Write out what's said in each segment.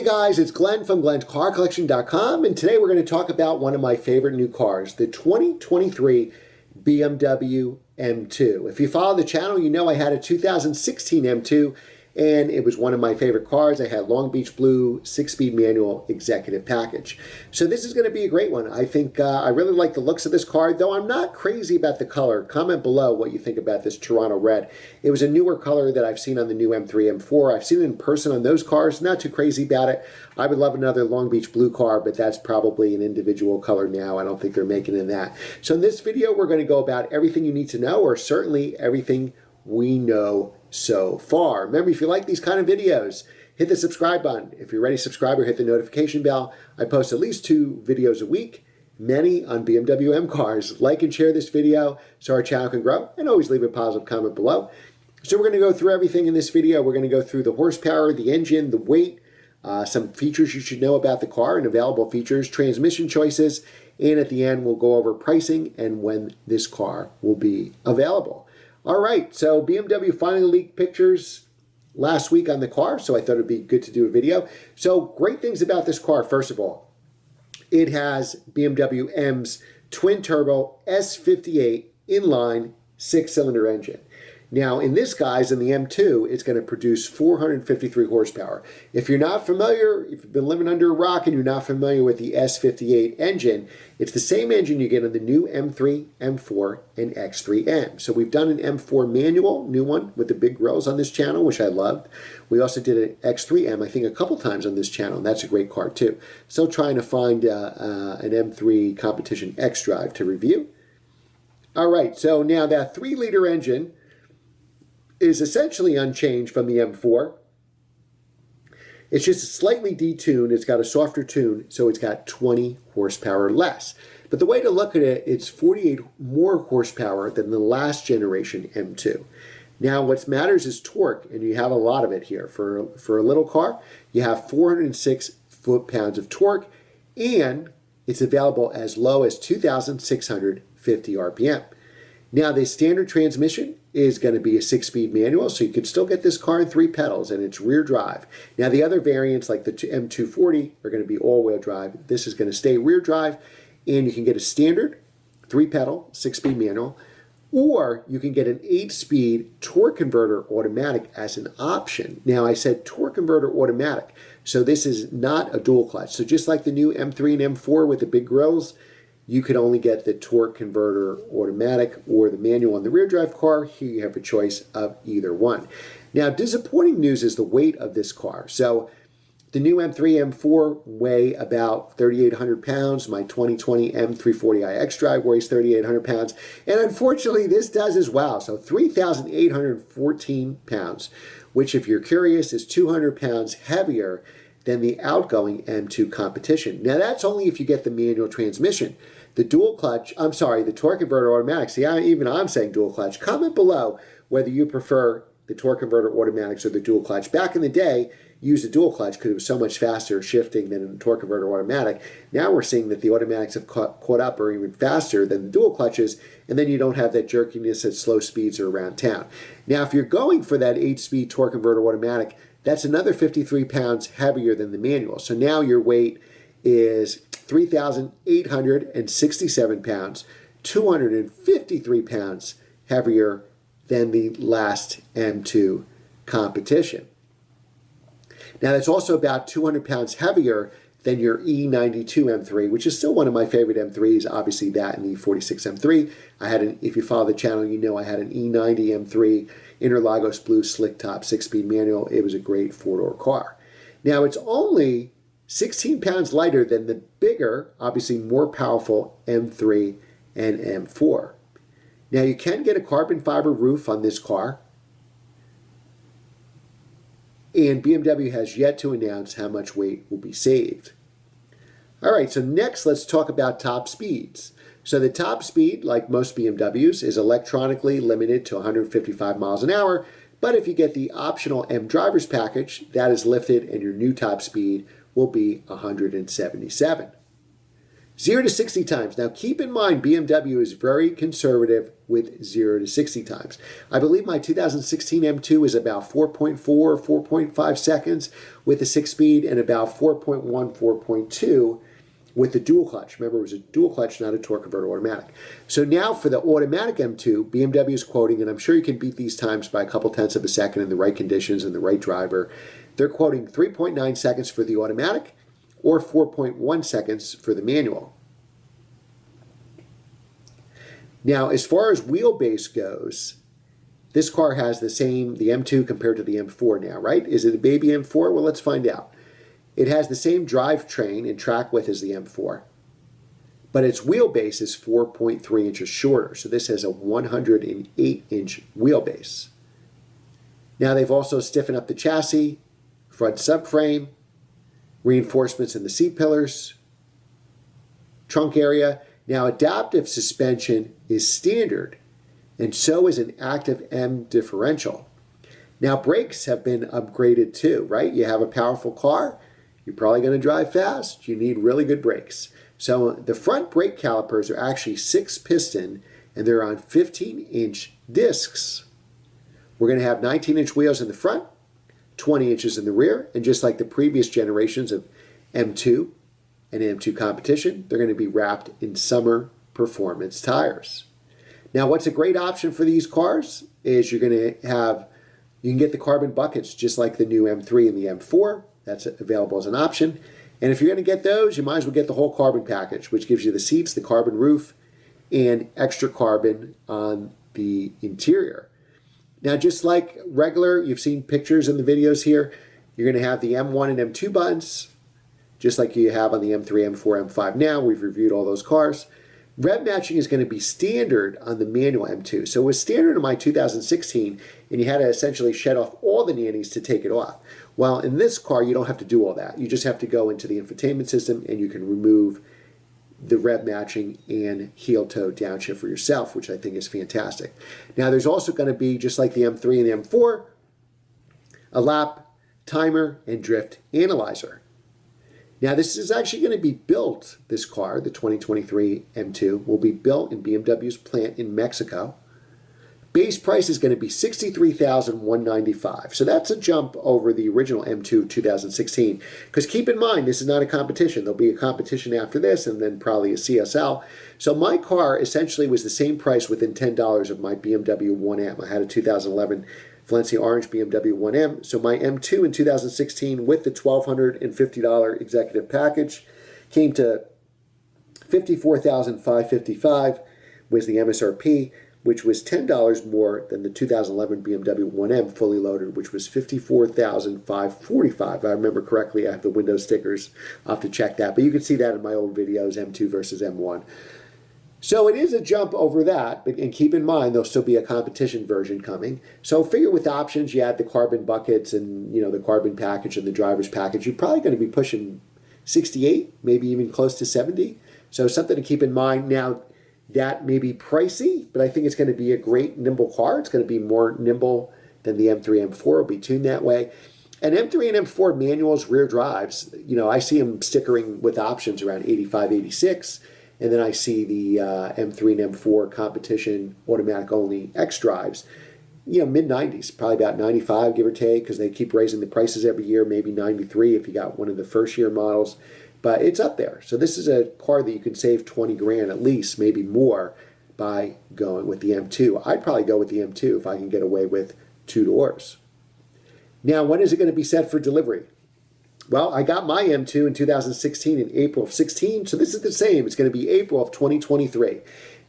guys, it's Glenn from glenscarcollection.com, and today we're going to talk about one of my favorite new cars, the 2023 BMW M2. If you follow the channel, you know I had a 2016 M2, and it was one of my favorite cars. I had Long Beach Blue 6-speed manual executive package. So this is going to be a great one. I think I really like the looks of this car, though I'm not crazy about the color. Comment below what you think about this Toronto red. It was a newer color that I've seen on the new M3, M4. I've seen it in person on those cars. Not too crazy about it. I would love another Long Beach Blue car, but that's probably an individual color now. I don't think they're making it in that. So in this video, we're going to go about everything you need to know, or certainly everything we know so far. Remember, if you like these kind of videos, hit the subscribe button. If you're already a subscriber, hit the notification bell. I post at least 2 videos a week, many on BMW M cars. Like and share this video so our channel can grow, and always leave a positive comment below. So we're going to go through everything in this video. We're going to go through the horsepower, the engine, the weight, some features you should know about the car and available features, transmission choices, and at the end we'll go over pricing and when this car will be available. All right, so BMW finally leaked pictures last week on the car, so I thought it'd be good to do a video. So great things about this car. First of all, it has BMW M's twin-turbo S58 inline 6-cylinder engine. Now, in this, guys, in the M2, it's going to produce 453 horsepower. If you're not familiar, if you've been living under a rock and you're not familiar with the S58 engine, it's the same engine you get on the new M3, M4, and X3M. So we've done an M4 manual, new one, with the big grills on this channel, which I loved. We also did an X3M, I think, a couple times on this channel, and that's a great car, too. Still trying to find an M3 competition X Drive to review. All right, so now that 3-liter engine is essentially unchanged from the M4. It's just slightly detuned. It's got a softer tune, so it's got 20 horsepower less. But the way to look at it, it's 48 more horsepower than the last generation M2. Now, what matters is torque, and you have a lot of it here. For a little car, you have 406 foot-pounds of torque, and it's available as low as 2,650 RPM. Now, the standard transmission is going to be a 6-speed manual, so you can still get this car in 3 pedals, and it's rear drive. Now, the other variants, like the M240, are going to be all-wheel drive. This is going to stay rear drive, and you can get a standard 3-pedal, 6-speed manual, or you can get an 8-speed torque converter automatic as an option. Now, I said torque converter automatic, so this is not a dual clutch. So just like the new M3 and M4 with the big grills, you could only get the torque converter automatic or the manual on the rear drive car. Here you have a choice of either one. Now, disappointing news is the weight of this car. So the new M3, M4 weigh about 3,800 pounds. My 2020 M340i X Drive weighs 3,800 pounds. And unfortunately, this does as well. So 3,814 pounds, which, if you're curious, is 200 pounds heavier than the outgoing M2 competition. Now, that's only if you get the manual transmission. The dual clutch, the torque converter automatic. See, even I'm saying dual clutch. Comment below whether you prefer the torque converter automatics or the dual clutch. Back in the day, you used the dual clutch because it was so much faster shifting than a torque converter automatic. Now we're seeing that the automatics have caught up or even faster than the dual clutches, and then you don't have that jerkiness at slow speeds or around town. Now, if you're going for that 8-speed torque converter automatic, that's another 53 pounds heavier than the manual. So now your weight is 3,867 pounds, 253 pounds heavier than the last M2 competition. Now, that's also about 200 pounds heavier than your E92 M3, which is still one of my favorite M3s, obviously that and the E46 M3. If you follow the channel, you know I had an E90 M3 Interlagos Blue Slick Top 6-speed manual. It was a great 4-door car. Now, it's only 16 pounds lighter than the bigger, obviously more powerful M3 and M4. Now, you can get a carbon fiber roof on this car, and BMW has yet to announce how much weight will be saved. All right, so next let's talk about top speeds. So the top speed, like most BMWs, is electronically limited to 155 miles an hour, but if you get the optional M Drivers package, that is lifted and your new top speed will be 177. 0 to 60 times. Now keep in mind, BMW is very conservative with 0 to 60 times. I believe my 2016 M2 is about 4.4, 4.5 seconds with a 6-speed and about 4.1, 4.2 with the dual clutch. Remember, it was a dual clutch, not a torque converter automatic. So now for the automatic M2, BMW is quoting, and I'm sure you can beat these times by a couple tenths of a second in the right conditions and the right driver. They're quoting 3.9 seconds for the automatic or 4.1 seconds for the manual. Now, as far as wheelbase goes, this car has the M2 compared to the M4 now, right? Is it a baby M4? Well, let's find out. It has the same drivetrain and track width as the M4, but its wheelbase is 4.3 inches shorter. So this has a 108-inch wheelbase. Now they've also stiffened up the chassis, front subframe, reinforcements in the seat pillars, trunk area. Now adaptive suspension is standard, and so is an active M differential. Now brakes have been upgraded too, right? You have a powerful car, you're probably going to drive fast, you need really good brakes. So the front brake calipers are actually 6-piston, and they're on 15-inch discs. We're going to have 19-inch wheels in the front, 20 inches in the rear, and just like the previous generations of M2 and M2 competition, they're going to be wrapped in summer performance tires. Now, what's a great option for these cars is you can get the carbon buckets just like the new M3 and the M4. That's available as an option. And if you're going to get those, you might as well get the whole carbon package, which gives you the seats, the carbon roof, and extra carbon on the interior. Now, just like regular, you've seen pictures in the videos here, you're going to have the M1 and M2 buttons, just like you have on the M3, M4, M5 now. We've reviewed all those cars. Rev matching is going to be standard on the manual M2. So it was standard in my 2016, and you had to essentially shed off all the nannies to take it off. Well, in this car, you don't have to do all that. You just have to go into the infotainment system, and you can remove the rev matching and heel-toe downshift for yourself, which I think is fantastic. Now, there's also going to be, just like the M3 and the M4, a lap timer and drift analyzer. Now, this is actually going to be built, this car, the 2023 M2, will be built in BMW's plant in Mexico. Base price is going to be $63,195. So that's a jump over the original M2 2016. Because keep in mind, this is not a competition. There'll be a competition after this and then probably a CSL. So my car essentially was the same price within $10 of my BMW 1M. I had a 2011 Valencia Orange BMW 1M. So my M2 in 2016 with the $1,250 executive package came to $54,555 was the MSRP, which was $10 more than the 2011 BMW 1M fully loaded, which was $54,545. If I remember correctly, I have the window stickers. I'll have to check that. But you can see that in my old videos, M2 versus M1. So it is a jump over that, and keep in mind there'll still be a competition version coming. So figure with options, you add the carbon buckets and the carbon package and the driver's package, you're probably going to be pushing 68, maybe even close to 70. So something to keep in mind. Now, that may be pricey, but I think it's going to be a great nimble car. It's going to be more nimble than the M3, M4 will be tuned that way. And M3 and M4 manuals, rear drives, I see them stickering with options around 85, 86. And then I see the M3 and M4 competition automatic only X drives, mid-90s, probably about 95, give or take, because they keep raising the prices every year, maybe 93 if you got one of the first year models. But it's up there. So this is a car that you can save 20 grand at least, maybe more, by going with the M2. I'd probably go with the M2 if I can get away with 2 doors. Now, when is it going to be set for delivery? Well, I got my M2 in 2016 in April of 16, so this is the same. It's going to be April of 2023.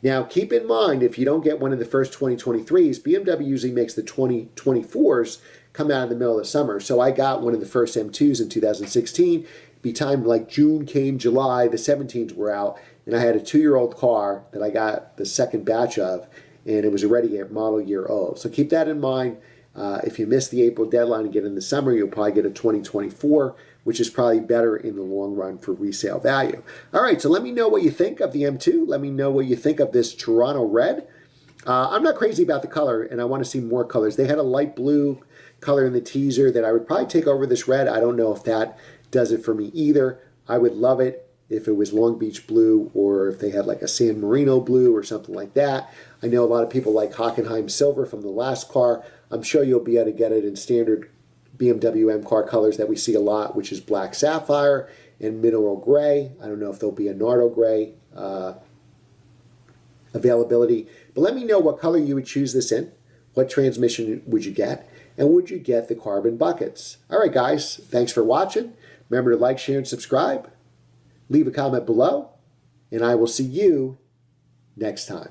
Now, keep in mind, if you don't get one of the first 2023s, BMW usually makes the 2024s come out in the middle of the summer. So I got one of the first M2s in 2016. Be timed like June came, July, the 17s were out, and I had a 2-year-old car that I got the second batch of, and it was already a model year old. So keep that in mind. If you miss the April deadline and get in the summer, you'll probably get a 2024, which is probably better in the long run for resale value. All right, so let me know what you think of the M2. Let me know what you think of this Toronto Red. I'm not crazy about the color, and I want to see more colors. They had a light blue color in the teaser that I would probably take over this red. I don't know if that does it for me either. I would love it if it was Long Beach blue or if they had like a San Marino blue or something like that. I know a lot of people like Hockenheim silver from the last car. I'm sure you'll be able to get it in standard BMW M car colors that we see a lot, which is black sapphire and mineral gray. I don't know if there'll be a Nardo gray availability, but let me know what color you would choose this in. What transmission would you get? And would you get the carbon buckets? All right, guys, thanks for watching. Remember to like, share, and subscribe. Leave a comment below, and I will see you next time.